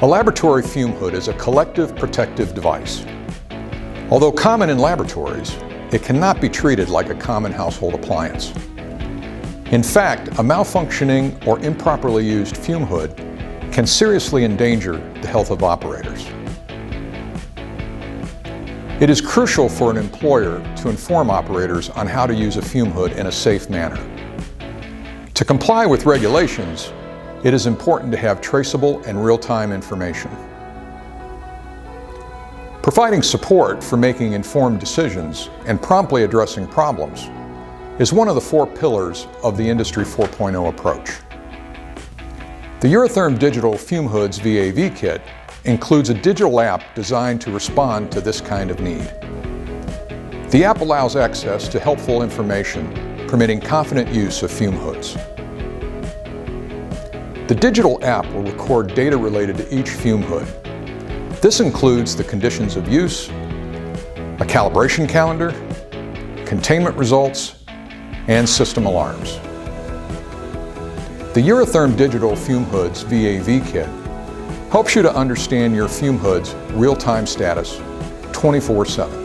A laboratory fume hood is a collective protective device. Although common in laboratories, it cannot be treated like a common household appliance. In fact, a malfunctioning or improperly used fume hood can seriously endanger the health of operators. It is crucial for an employer to inform operators on how to use a fume hood in a safe manner. To comply with regulations, it is important to have traceable and real-time information. Providing support for making informed decisions and promptly addressing problems is one of the 4 pillars of the Industry 4.0 approach. The Eurotherm Digital Fume Hoods VAV kit includes a digital app designed to respond to this kind of need. The app allows access to helpful information permitting confident use of fume hoods. The digital app will record data related to each fume hood. This includes the conditions of use, a calibration calendar, containment results, and system alarms. The Eurotherm Digital Fume Hoods VAV kit helps you to understand your fume hood's real-time status 24/7.